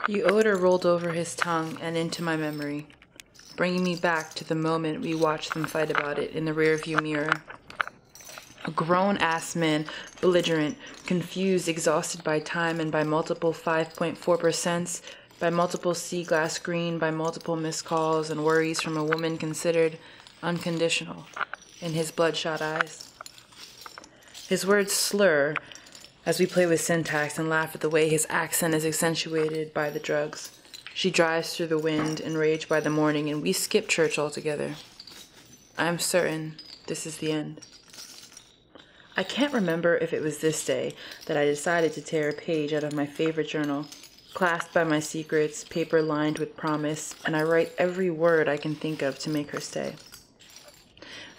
The odor rolled over his tongue and into my memory, bringing me back to the moment we watched them fight about it in the rearview mirror. A grown-ass man, belligerent, confused, exhausted by time and by multiple 5.4%, by multiple sea glass green, by multiple missed calls and worries from a woman considered unconditional in his bloodshot eyes. His words slur as we play with syntax and laugh at the way his accent is accentuated by the drugs. She drives through the wind, enraged by the morning, and we skip church altogether. I am certain this is the end. I can't remember if it was this day that I decided to tear a page out of my favorite journal, clasped by my secrets, paper lined with promise, and I write every word I can think of to make her stay.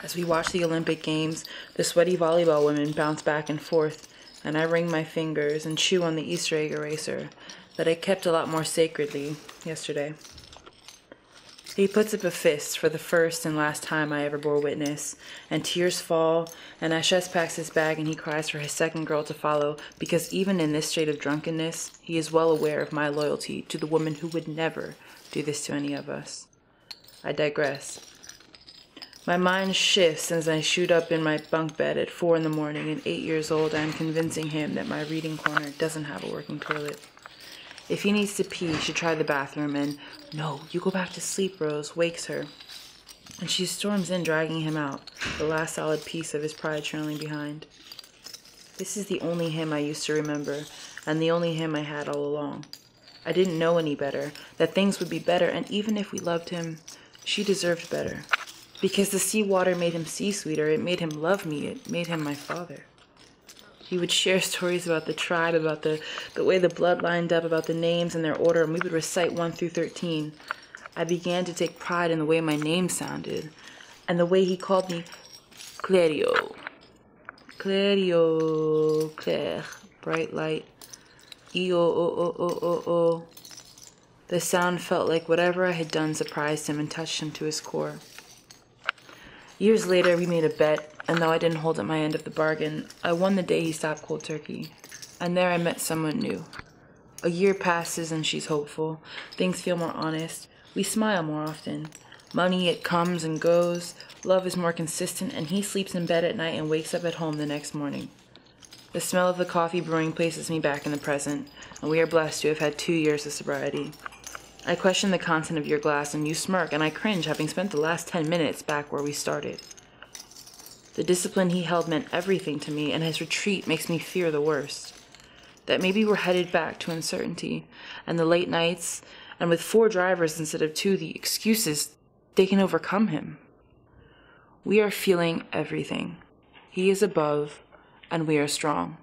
As we watch the Olympic Games, the sweaty volleyball women bounce back and forth, and I wring my fingers and chew on the Easter egg eraser that I kept a lot more sacredly yesterday. He puts up a fist for the first and last time I ever bore witness, and tears fall, and Ashes packs his bag and he cries for his second girl to follow, because even in this state of drunkenness, he is well aware of my loyalty to the woman who would never do this to any of us. I digress. My mind shifts as I shoot up in my bunk bed at 4 a.m, and 8 years old, I am convincing him that my reading corner doesn't have a working toilet. If he needs to pee, he should try the bathroom, and "No, you go back to sleep, Rose," wakes her. And she storms in, dragging him out, the last solid piece of his pride trailing behind. This is the only him I used to remember, and the only him I had all along. I didn't know any better, that things would be better, and even if we loved him, she deserved better. Because the seawater made him see sweeter, it made him love me, it made him my father. He would share stories about the tribe, about the way the blood lined up, about the names and their order, and we would recite 1 through 13. I began to take pride in the way my name sounded, and the way he called me Clerio. Clerio, Claire, bright light. E-O-O-O-O-O-O. The sound felt like whatever I had done surprised him and touched him to his core. Years later, we made a bet, and though I didn't hold up my end of the bargain, I won the day he stopped cold turkey. And there I met someone new. A year passes and she's hopeful. Things feel more honest. We smile more often. Money, it comes and goes. Love is more consistent, and he sleeps in bed at night and wakes up at home the next morning. The smell of the coffee brewing places me back in the present, and we are blessed to have had 2 years of sobriety. I question the content of your glass, and you smirk, and I cringe, having spent the last 10 minutes back where we started. The discipline he held meant everything to me, and his retreat makes me fear the worst. That maybe we're headed back to uncertainty, and the late nights, and with 4 drivers instead of 2, the excuses, they can overcome him. We are feeling everything. He is above, and we are strong.